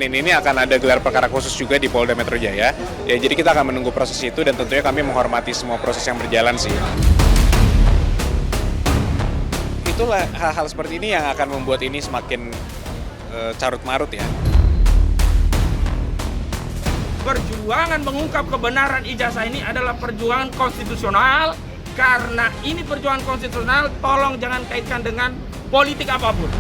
Senin ini akan ada gelar perkara khusus juga di Polda Metro Jaya. Ya, jadi kita akan menunggu proses itu dan tentunya kami menghormati semua proses yang berjalan sih. Itulah hal-hal seperti ini yang akan membuat ini semakin carut-marut ya. Perjuangan mengungkap kebenaran ijazah ini adalah perjuangan konstitusional. Karena ini perjuangan konstitusional, tolong jangan kaitkan dengan politik apapun.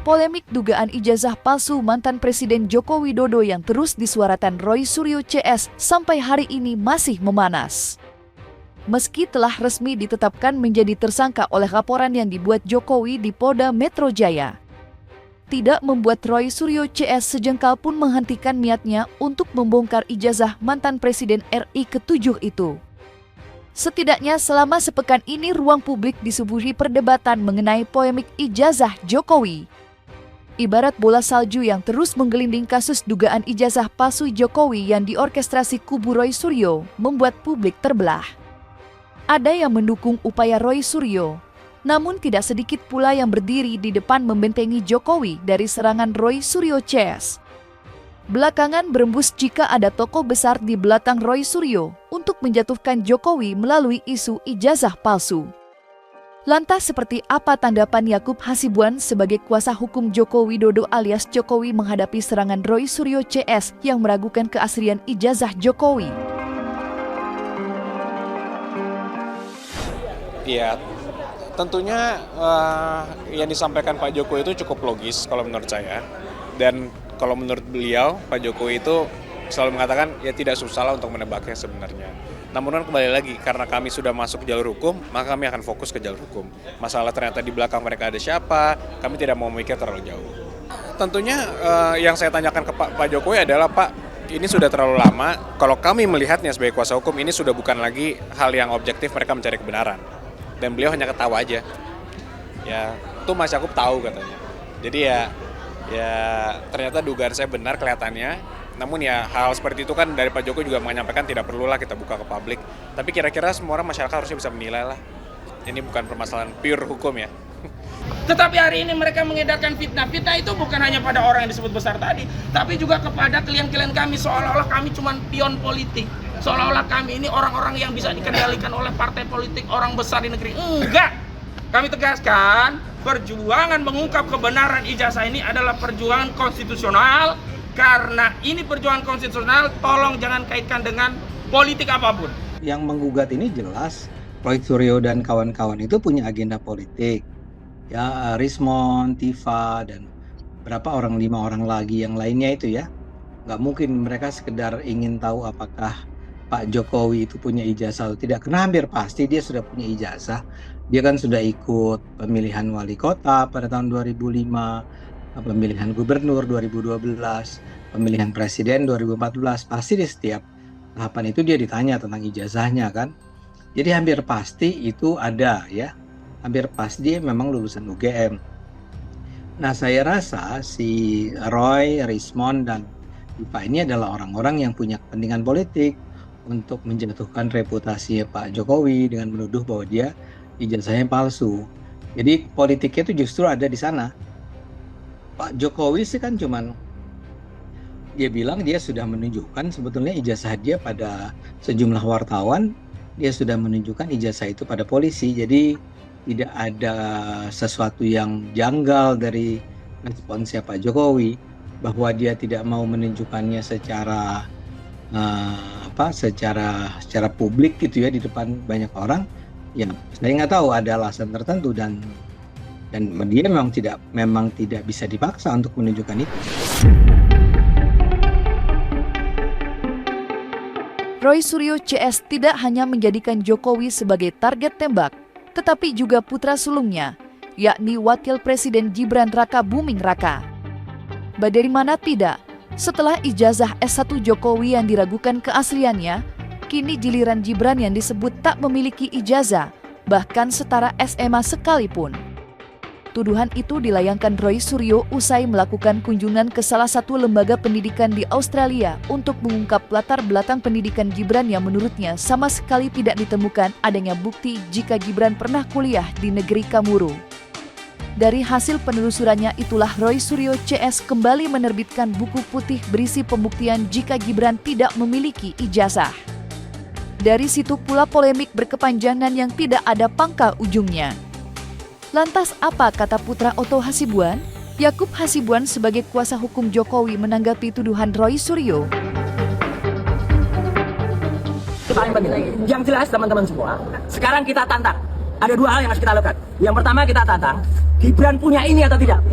Polemik dugaan ijazah palsu mantan Presiden Joko Widodo yang terus disuarakan Roy Suryo CS sampai hari ini masih memanas. Meski telah resmi ditetapkan menjadi tersangka oleh laporan yang dibuat Jokowi di Polda Metro Jaya, tidak membuat Roy Suryo CS sejengkal pun menghentikan niatnya untuk membongkar ijazah mantan Presiden RI ke-7 itu. Setidaknya selama sepekan ini ruang publik disuguhi perdebatan mengenai polemik ijazah Jokowi. Ibarat bola salju yang terus menggelinding kasus dugaan ijazah palsu Jokowi yang diorkestrasi kubu Roy Suryo membuat publik terbelah. Ada yang mendukung upaya Roy Suryo, namun tidak sedikit pula yang berdiri di depan membentengi Jokowi dari serangan Roy Suryo CS. Belakangan berembus jika ada tokoh besar di belakang Roy Suryo untuk menjatuhkan Jokowi melalui isu ijazah palsu. Lantas seperti apa tanggapan Yakub Hasibuan sebagai kuasa hukum Joko Widodo alias Jokowi menghadapi serangan Roy Suryo CS yang meragukan keaslian ijazah Jokowi? Ya, tentunya yang disampaikan Pak Jokowi itu cukup logis kalau menurut saya. Dan kalau menurut beliau, Pak Jokowi itu selalu mengatakan ya tidak susah lah untuk menebaknya sebenarnya. Namun kan kembali lagi, karena kami sudah masuk ke jalur hukum, maka kami akan fokus ke jalur hukum. Masalah ternyata di belakang mereka ada siapa, kami tidak mau memikir terlalu jauh. Tentunya yang saya tanyakan ke Pak Jokowi adalah, Pak, ini sudah terlalu lama, kalau kami melihatnya sebagai kuasa hukum, ini sudah bukan lagi hal yang objektif mereka mencari kebenaran. Dan beliau hanya ketawa aja. Ya, itu Mas Yakub tahu katanya. Jadi ya ternyata dugaan saya benar kelihatannya. Namun ya hal seperti itu kan dari Pak Jokowi juga menyampaikan tidak perlulah kita buka ke publik. Tapi kira-kira semua orang masyarakat harusnya bisa menilai lah. Ini bukan permasalahan pure hukum ya. Tetapi hari ini mereka mengedarkan fitnah. Fitnah itu bukan hanya pada orang yang disebut besar tadi, tapi juga kepada klien-klien kami, seolah-olah kami cuma pion politik. Seolah-olah kami ini orang-orang yang bisa dikendalikan oleh partai politik, orang besar di negeri. Enggak! Kami tegaskan, perjuangan mengungkap kebenaran ijazah ini adalah perjuangan konstitusional. Karena ini perjuangan konstitusional, tolong jangan kaitkan dengan politik apapun. Yang menggugat ini jelas Roy Suryo dan kawan-kawan itu punya agenda politik. Ya, Rismon, Tifa, dan berapa orang, 5 orang lagi yang lainnya itu ya. Nggak mungkin mereka sekedar ingin tahu apakah Pak Jokowi itu punya ijazah atau tidak. Karena hampir pasti dia sudah punya ijazah. Dia kan sudah ikut pemilihan wali kota pada tahun 2005, pemilihan gubernur 2012, pemilihan presiden 2014. Pasti di setiap tahapan itu dia ditanya tentang ijazahnya kan. Jadi hampir pasti itu ada ya. Hampir pasti dia memang lulusan UGM. Nah, saya rasa si Roy, Rismon, dan Tifa ini adalah orang-orang yang punya kepentingan politik untuk menjatuhkan reputasi Pak Jokowi dengan menuduh bahwa dia ijazahnya palsu. Jadi politiknya itu justru ada di sana. Pak Jokowi sih kan cuman dia bilang dia sudah menunjukkan sebetulnya ijazah dia pada sejumlah wartawan, dia sudah menunjukkan ijazah itu pada polisi. Jadi tidak ada sesuatu yang janggal dari responsnya Pak Jokowi bahwa dia tidak mau menunjukkannya secara secara publik gitu ya di depan banyak orang. Ya, saya nggak tahu ada alasan tertentu dan dia memang tidak bisa dipaksa untuk menunjukkan itu. Roy Suryo CS tidak hanya menjadikan Jokowi sebagai target tembak, tetapi juga putra sulungnya, yakni Wakil Presiden Gibran Raka Buming Raka. Dari mana tidak, setelah ijazah S1 Jokowi yang diragukan keasliannya, kini giliran Gibran yang disebut tak memiliki ijazah, bahkan setara SMA sekalipun. Tuduhan itu dilayangkan Roy Suryo usai melakukan kunjungan ke salah satu lembaga pendidikan di Australia untuk mengungkap latar belakang pendidikan Gibran yang menurutnya sama sekali tidak ditemukan adanya bukti jika Gibran pernah kuliah di negeri Kamuru. Dari hasil penelusurannya itulah Roy Suryo CS kembali menerbitkan buku putih berisi pembuktian jika Gibran tidak memiliki ijazah. Dari situ pula polemik berkepanjangan yang tidak ada pangkal ujungnya. Lantas apa kata putra Otto Hasibuan? Yakub Hasibuan sebagai kuasa hukum Jokowi menanggapi tuduhan Roy Suryo. Itu paling penting. Yang jelas teman-teman semua, sekarang kita tantang. Ada dua hal yang harus kita lakukan. Yang pertama kita tantang, Gibran punya ini atau tidak?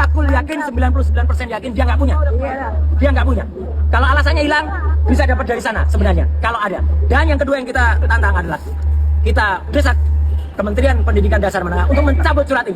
Aku yakin 99% yakin dia nggak punya. Dia nggak punya. Kalau alasannya hilang, bisa dapat dari sana sebenarnya. Kalau ada. Dan yang kedua yang kita tantang adalah kita desak Kementerian Pendidikan Dasar Menengah untuk mencabut surat ini.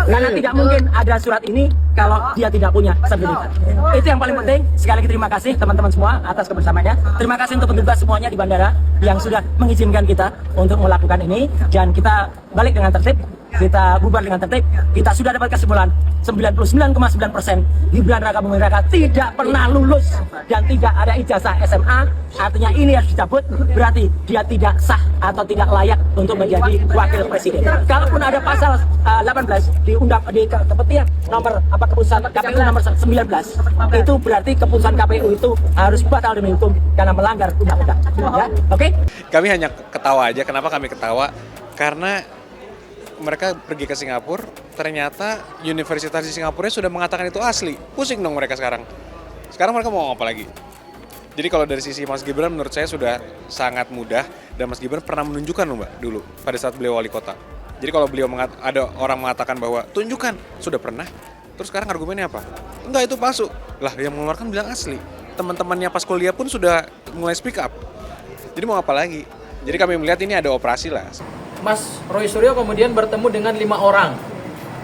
Karena tidak mungkin ada surat ini kalau dia tidak punya sertifikat. Itu yang paling penting. Sekali lagi terima kasih teman-teman semua atas kebersamaannya. Terima kasih untuk petugas semuanya di bandara yang sudah mengizinkan kita untuk melakukan ini. Dan kita balik dengan tertib. Kita bubar dengan tertib. Kita sudah dapat kesimpulan 99,9% Gibran Raka Buming Raka tidak pernah lulus dan tidak ada ijazah SMA. Artinya ini harus dicabut, berarti dia tidak sah atau tidak layak untuk menjadi wakil presiden. Kalaupun ada pasal 18 di keputusan nomor keputusan KPU nomor 19, itu berarti keputusan KPU itu harus batal demi hukum karena melanggar undang-undang. Ya, oke? Kami hanya ketawa aja. Kenapa kami ketawa? Karena mereka pergi ke Singapura, ternyata universitas di Singapura sudah mengatakan itu asli. Pusing dong mereka sekarang. Sekarang mereka mau apa lagi? Jadi kalau dari sisi Mas Gibran menurut saya sudah sangat mudah, dan Mas Gibran pernah menunjukkan loh Mbak dulu pada saat beliau wali kota. Jadi kalau beliau ada orang mengatakan bahwa tunjukkan, sudah pernah. Terus sekarang argumennya apa? Enggak, itu palsu. Lah yang mengeluarkan bilang asli. Teman-temannya pas kuliah pun sudah mulai speak up. Jadi mau apa lagi? Jadi kami melihat ini ada operasi lah. Mas Roy Suryo kemudian bertemu dengan 5 orang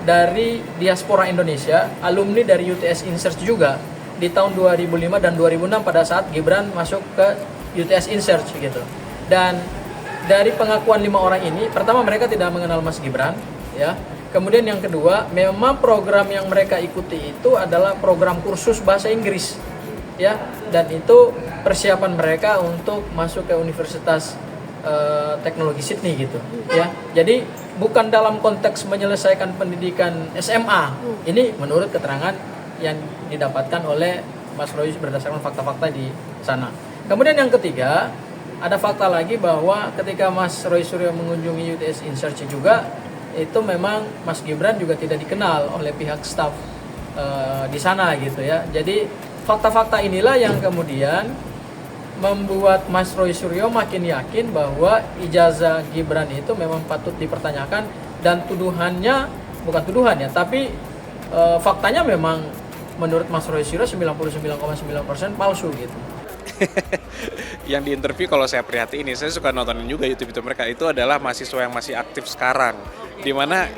dari diaspora Indonesia, alumni dari UTS InSearch juga di tahun 2005 dan 2006 pada saat Gibran masuk ke UTS InSearch gitu. Dan dari pengakuan 5 orang ini, pertama mereka tidak mengenal Mas Gibran, ya. Kemudian yang kedua, memang program yang mereka ikuti itu adalah program kursus bahasa Inggris, ya. Dan itu persiapan mereka untuk masuk ke Universitas Teknologi Sydney gitu, ya. Jadi bukan dalam konteks menyelesaikan pendidikan SMA. Ini menurut keterangan yang didapatkan oleh Mas Roy berdasarkan fakta-fakta di sana. Kemudian yang ketiga, ada fakta lagi bahwa ketika Mas Roy Suryo mengunjungi UTS InSearch juga, itu memang Mas Gibran juga tidak dikenal oleh pihak staf di sana gitu ya. Jadi fakta-fakta inilah yang kemudian membuat Mas Roy Suryo makin yakin bahwa ijazah Gibran itu memang patut dipertanyakan, dan tuduhannya bukan tuduhan ya, tapi faktanya memang menurut Mas Roy Suryo 99,9% palsu gitu. Yang diinterview kalau saya perhatiin ini, saya suka nontonin juga YouTube mereka, itu adalah mahasiswa yang masih aktif sekarang. Dimana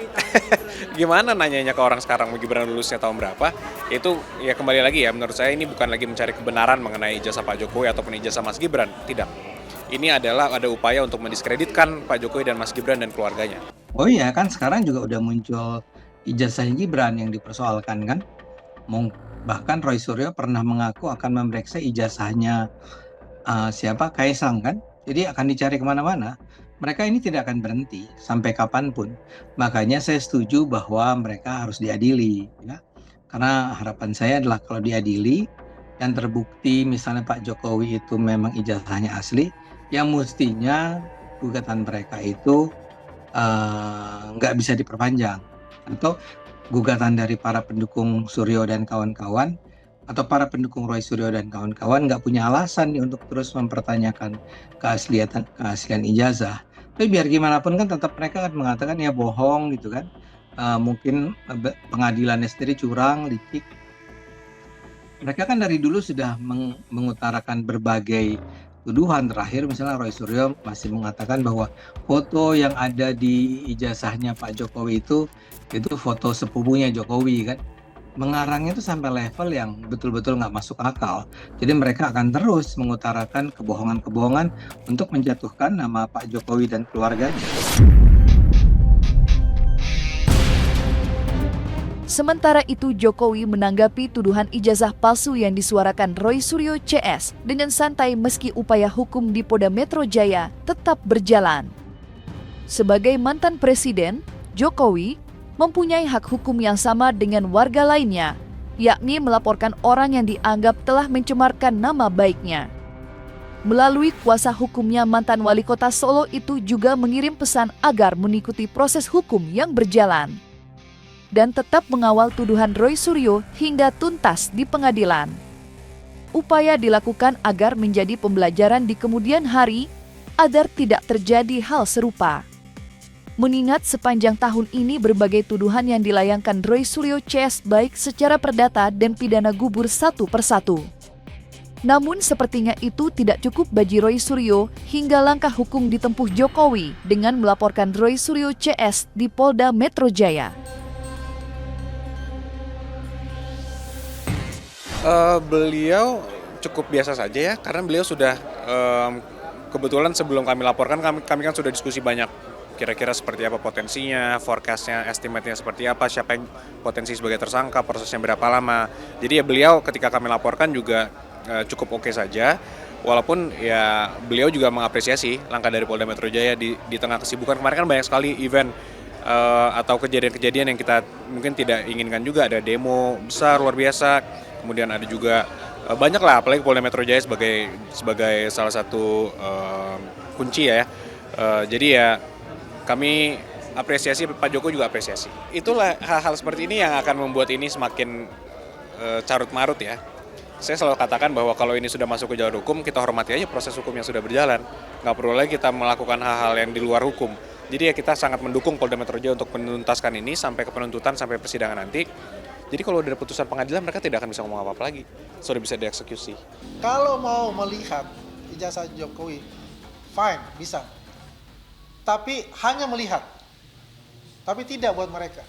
gimana nanyanya ke orang sekarang Gibran lulusnya tahun berapa, itu ya kembali lagi ya, menurut saya ini bukan lagi mencari kebenaran mengenai ijazah Pak Jokowi ataupun ijazah Mas Gibran, tidak. Ini adalah ada upaya untuk mendiskreditkan Pak Jokowi dan Mas Gibran dan keluarganya. Oh iya, kan sekarang juga udah muncul ijazah Gibran yang dipersoalkan kan. Bahkan Roy Suryo pernah mengaku akan memeriksa ijazahnya Kaisang kan. Jadi akan dicari kemana-mana. Mereka ini tidak akan berhenti sampai kapanpun. Makanya saya setuju bahwa mereka harus diadili, ya. Karena harapan saya adalah kalau diadili dan terbukti misalnya Pak Jokowi itu memang ijazahnya asli, yang mestinya gugatan mereka itu nggak bisa diperpanjang, atau gugatan dari para pendukung Suryo dan kawan-kawan atau para pendukung Roy Suryo dan kawan-kawan nggak punya alasan nih untuk terus mempertanyakan keaslian ijazah. Tapi biar gimana pun kan tetap mereka kan mengatakan ya bohong gitu kan. Mungkin pengadilannya sendiri curang, licik. Mereka kan dari dulu sudah mengutarakan berbagai tuduhan. Terakhir misalnya Roy Suryo masih mengatakan bahwa foto yang ada di ijazahnya Pak Jokowi itu foto sepupunya Jokowi kan. Mengarangnya itu sampai level yang betul-betul nggak masuk akal. Jadi mereka akan terus mengutarakan kebohongan-kebohongan untuk menjatuhkan nama Pak Jokowi dan keluarganya. Sementara itu Jokowi menanggapi tuduhan ijazah palsu yang disuarakan Roy Suryo CS dengan santai meski upaya hukum di Polda Metro Jaya tetap berjalan. Sebagai mantan presiden, Jokowi mempunyai hak hukum yang sama dengan warga lainnya, yakni melaporkan orang yang dianggap telah mencemarkan nama baiknya. Melalui kuasa hukumnya, mantan wali kota Solo itu juga mengirim pesan agar mengikuti proses hukum yang berjalan dan tetap mengawal tuduhan Roy Suryo hingga tuntas di pengadilan. Upaya dilakukan agar menjadi pembelajaran di kemudian hari agar tidak terjadi hal serupa. Mengingat sepanjang tahun ini berbagai tuduhan yang dilayangkan Roy Suryo CS baik secara perdata dan pidana gugur satu persatu. Namun sepertinya itu tidak cukup bagi Roy Suryo hingga langkah hukum ditempuh Jokowi dengan melaporkan Roy Suryo CS di Polda Metro Jaya. Beliau cukup biasa saja ya, karena beliau sudah kebetulan sebelum kami laporkan kami kan sudah diskusi banyak, kira-kira seperti apa potensinya, forecast-nya, estimate-nya seperti apa, siapa yang potensi sebagai tersangka, prosesnya berapa lama. Jadi ya beliau ketika kami laporkan juga cukup oke saja, walaupun ya beliau juga mengapresiasi langkah dari Polda Metro Jaya di tengah kesibukan. Kemarin kan banyak sekali event atau kejadian-kejadian yang kita mungkin tidak inginkan juga, ada demo besar luar biasa. Kemudian ada juga banyak lah, apalagi Polda Metro Jaya sebagai salah satu kunci ya. Jadi ya kami apresiasi, Pak Joko juga apresiasi. Itulah hal-hal seperti ini yang akan membuat ini semakin carut marut ya. Saya selalu katakan bahwa kalau ini sudah masuk ke jalur hukum, kita hormati aja proses hukum yang sudah berjalan. Nggak perlu lagi kita melakukan hal-hal yang di luar hukum. Jadi ya kita sangat mendukung Polda Metro Jaya untuk menuntaskan ini sampai ke penuntutan, sampai persidangan nanti. Jadi kalau udah ada putusan pengadilan, mereka tidak akan bisa ngomong apa-apa lagi. Sudah bisa dieksekusi. Kalau mau melihat ijazah Jokowi, fine, bisa. Tapi hanya melihat. Tapi tidak buat mereka.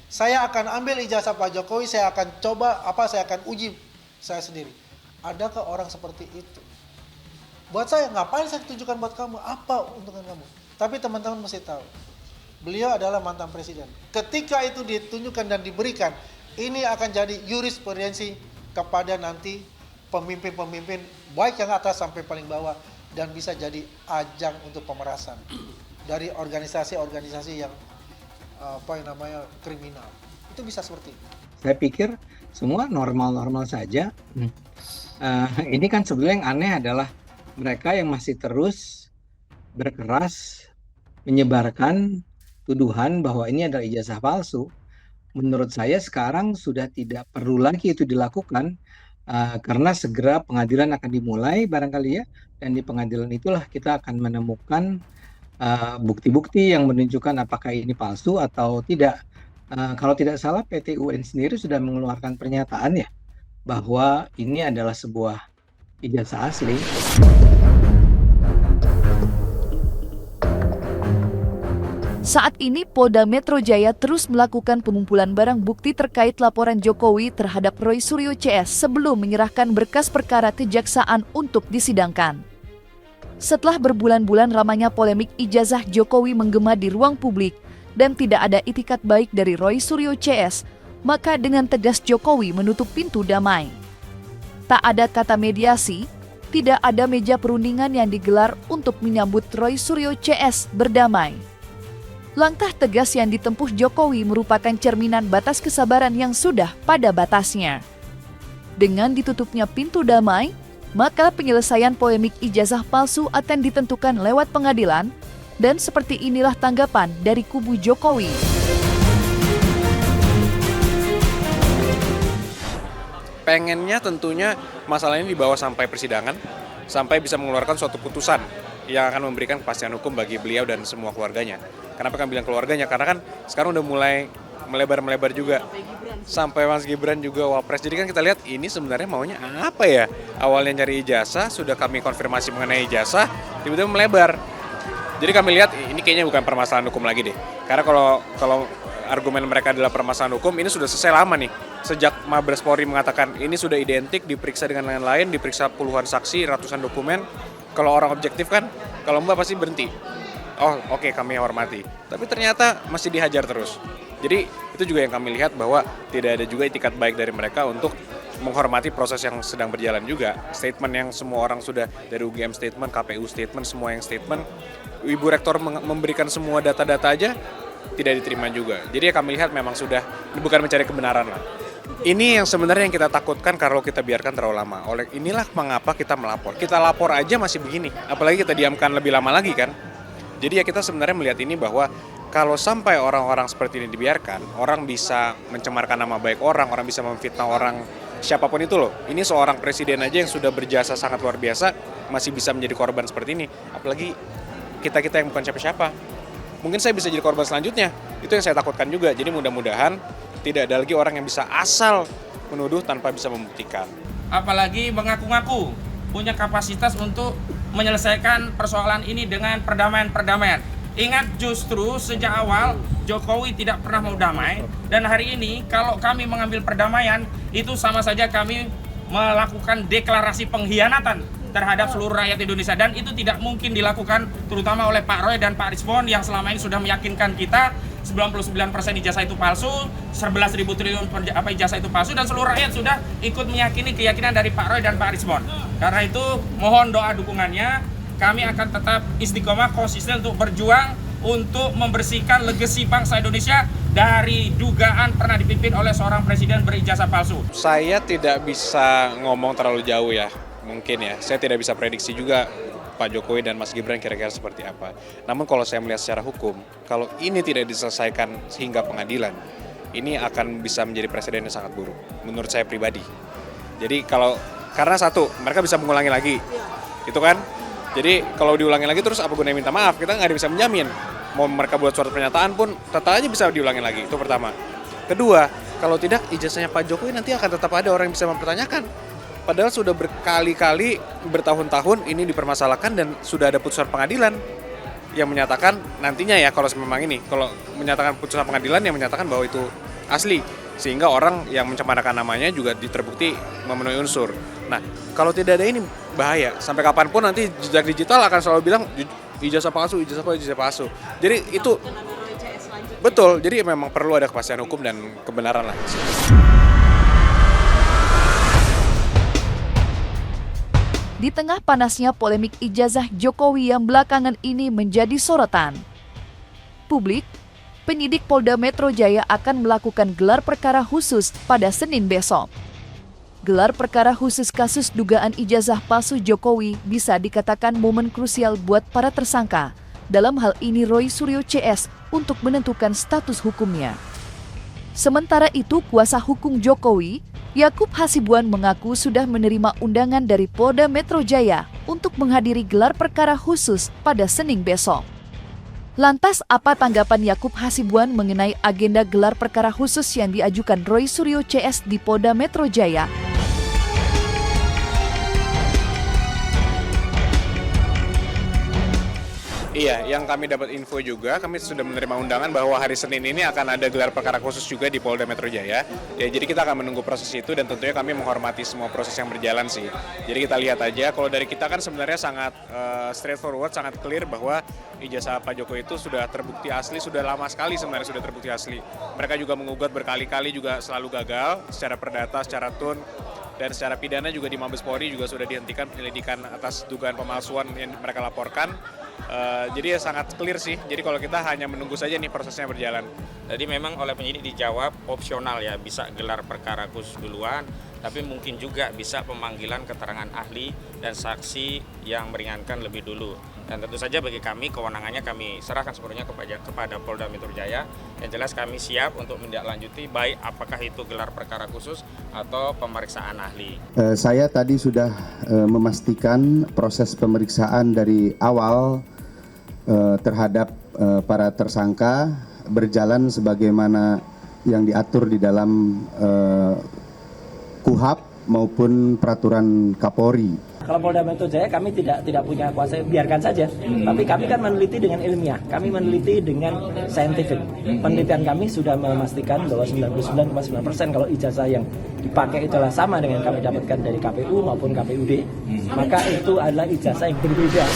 Saya akan ambil ijazah Pak Jokowi, saya akan coba, saya akan uji saya sendiri. Adakah orang seperti itu? Buat saya, ngapain saya tunjukkan buat kamu? Apa untungan kamu? Tapi teman-teman mesti tahu, beliau adalah mantan presiden. Ketika itu ditunjukkan dan diberikan, ini akan jadi jurisprudensi kepada nanti pemimpin-pemimpin baik yang atas sampai paling bawah, dan bisa jadi ajang untuk pemerasan dari organisasi-organisasi yang kriminal. Itu bisa seperti itu. Saya pikir semua normal-normal saja. Ini kan sebenarnya yang aneh adalah mereka yang masih terus berkeras menyebarkan tuduhan bahwa ini adalah ijazah palsu. Menurut saya sekarang sudah tidak perlu lagi itu dilakukan, karena segera pengadilan akan dimulai barangkali ya, dan di pengadilan itulah kita akan menemukan bukti-bukti yang menunjukkan apakah ini palsu atau tidak. Kalau tidak salah PT UN sendiri sudah mengeluarkan pernyataan ya bahwa ini adalah sebuah ijazah asli. Saat ini Polda Metro Jaya terus melakukan pengumpulan barang bukti terkait laporan Jokowi terhadap Roy Suryo CS sebelum menyerahkan berkas perkara kejaksaan untuk disidangkan. Setelah berbulan-bulan ramainya polemik ijazah Jokowi menggema di ruang publik dan tidak ada itikat baik dari Roy Suryo CS, maka dengan tegas Jokowi menutup pintu damai. Tak ada kata mediasi, tidak ada meja perundingan yang digelar untuk menyambut Roy Suryo CS berdamai. Langkah tegas yang ditempuh Jokowi merupakan cerminan batas kesabaran yang sudah pada batasnya. Dengan ditutupnya pintu damai, maka penyelesaian polemik ijazah palsu akan ditentukan lewat pengadilan, dan seperti inilah tanggapan dari kubu Jokowi. Pengennya tentunya masalah ini dibawa sampai persidangan, sampai bisa mengeluarkan suatu putusan yang akan memberikan kepastian hukum bagi beliau dan semua keluarganya. Kenapa kan bilang keluarganya? Karena kan sekarang udah mulai melebar-melebar juga. Sampai Mas Gibran juga wapres. Jadi kan kita lihat ini sebenarnya maunya apa ya? Awalnya nyari ijazah, sudah kami konfirmasi mengenai ijazah, tiba-tiba melebar. Jadi kami lihat ini kayaknya bukan permasalahan hukum lagi deh. Karena kalau argumen mereka adalah permasalahan hukum, ini sudah selesai lama nih. Sejak Mabes Polri mengatakan ini sudah identik, diperiksa dengan lain-lain, diperiksa puluhan saksi, ratusan dokumen. Kalau orang objektif kan, kalau Mbak pasti berhenti. oh oke, kami hormati. Tapi ternyata masih dihajar terus. Jadi itu juga yang kami lihat bahwa tidak ada juga itikat baik dari mereka untuk menghormati proses yang sedang berjalan juga. Statement yang semua orang sudah, dari UGM statement, KPU statement, semua yang statement, Ibu Rektor memberikan semua data-data aja tidak diterima juga. Jadi ya kami lihat memang sudah bukan mencari kebenaran lah. Ini yang sebenarnya yang kita takutkan kalau kita biarkan terlalu lama. Oleh inilah mengapa kita melapor. Kita lapor aja masih begini, apalagi kita diamkan lebih lama lagi kan. Jadi ya kita sebenarnya melihat ini bahwa kalau sampai orang-orang seperti ini dibiarkan, orang bisa mencemarkan nama baik orang bisa memfitnah orang, siapapun itu loh. Ini seorang presiden aja yang sudah berjasa sangat luar biasa, masih bisa menjadi korban seperti ini. Apalagi kita-kita yang bukan siapa-siapa. Mungkin saya bisa jadi korban selanjutnya. Itu yang saya takutkan juga. Jadi mudah-mudahan tidak ada lagi orang yang bisa asal menuduh tanpa bisa membuktikan. Apalagi mengaku-ngaku punya kapasitas untuk menyelesaikan persoalan ini dengan perdamaian-perdamaian. Ingat, justru sejak awal Jokowi tidak pernah mau damai, dan hari ini kalau kami mengambil perdamaian itu sama saja kami melakukan deklarasi pengkhianatan terhadap seluruh rakyat Indonesia, dan itu tidak mungkin dilakukan terutama oleh Pak Roy dan Pak Rismon yang selama ini sudah meyakinkan kita 99% ijazah itu palsu, 11.000 triliun ijazah itu palsu, dan seluruh rakyat sudah ikut meyakini keyakinan dari Pak Roy dan Pak Rismon. Karena itu mohon doa dukungannya, kami akan tetap istiqomah konsisten untuk berjuang untuk membersihkan legasi bangsa Indonesia dari dugaan pernah dipimpin oleh seorang presiden berijazah palsu. Saya tidak bisa ngomong terlalu jauh ya, mungkin ya. Saya tidak bisa prediksi juga Pak Jokowi dan Mas Gibran kira-kira seperti apa. Namun kalau saya melihat secara hukum, kalau ini tidak diselesaikan hingga pengadilan, ini akan bisa menjadi presiden yang sangat buruk, menurut saya pribadi. Jadi karena satu, mereka bisa mengulangi lagi, itu kan. Jadi kalau diulangi lagi terus apa gunanya minta maaf, kita nggak bisa menjamin. Mau mereka buat surat pernyataan pun tetap aja bisa diulangi lagi, itu pertama. Kedua, kalau tidak ijazahnya Pak Jokowi nanti akan tetap ada orang yang bisa mempertanyakan. Padahal sudah berkali-kali, bertahun-tahun ini dipermasalahkan dan sudah ada putusan pengadilan yang menyatakan nantinya ya kalau memang ini, kalau menyatakan putusan pengadilan yang menyatakan bahwa itu asli. Sehingga orang yang mencemarakan namanya juga terbukti memenuhi unsur. Nah, kalau tidak ada ini bahaya. Sampai kapanpun nanti jejak digital akan selalu bilang ijazah palsu, ijazah palsu. Jadi itu betul, jadi memang perlu ada kepastian hukum dan kebenaran lah. Di tengah panasnya polemik ijazah Jokowi yang belakangan ini menjadi sorotan, publik, penyidik Polda Metro Jaya akan melakukan gelar perkara khusus pada Senin besok. Gelar perkara khusus kasus dugaan ijazah palsu Jokowi bisa dikatakan momen krusial buat para tersangka, dalam hal ini Roy Suryo CS, untuk menentukan status hukumnya. Sementara itu, kuasa hukum Jokowi, Yakub Hasibuan, mengaku sudah menerima undangan dari Polda Metro Jaya untuk menghadiri gelar perkara khusus pada Senin besok. Lantas apa tanggapan Yakub Hasibuan mengenai agenda gelar perkara khusus yang diajukan Roy Suryo CS di Polda Metro Jaya? Iya, yang kami dapat info juga, kami sudah menerima undangan bahwa hari Senin ini akan ada gelar perkara khusus juga di Polda Metro Jaya. Ya, jadi kita akan menunggu proses itu dan tentunya kami menghormati semua proses yang berjalan sih. Jadi kita lihat aja, kalau dari kita kan sebenarnya sangat straightforward, sangat clear bahwa ijazah Pak Jokowi itu sudah terbukti asli, sudah lama sekali sebenarnya sudah terbukti asli. Mereka juga mengugat berkali-kali juga selalu gagal secara perdata, secara tun, dan secara pidana juga di Mabes Polri juga sudah dihentikan penyelidikan atas dugaan pemalsuan yang mereka laporkan. Jadi ya sangat clear sih. Jadi kalau kita hanya menunggu saja nih prosesnya berjalan. Jadi memang oleh penyidik dijawab opsional ya, bisa gelar perkara khusus duluan, tapi mungkin juga bisa pemanggilan keterangan ahli dan saksi yang meringankan lebih dulu. Dan tentu saja bagi kami kewenangannya kami serahkan sepenuhnya kepada Polda Metro Jaya. Yang jelas kami siap untuk menindaklanjuti baik apakah itu gelar perkara khusus atau pemeriksaan ahli. Saya tadi sudah memastikan proses pemeriksaan dari awal terhadap para tersangka berjalan sebagaimana yang diatur di dalam KUHAP maupun peraturan Kapolri. Kalau Polda Metro Jaya kami tidak punya kuasa, biarkan saja. Tapi kami kan meneliti dengan ilmiah, kami meneliti dengan saintifik. Penelitian kami sudah memastikan bahwa 99,9% kalau ijazah yang dipakai itulah sama dengan kami dapatkan dari KPU maupun KPUD, maka itu adalah ijazah yang berbeda.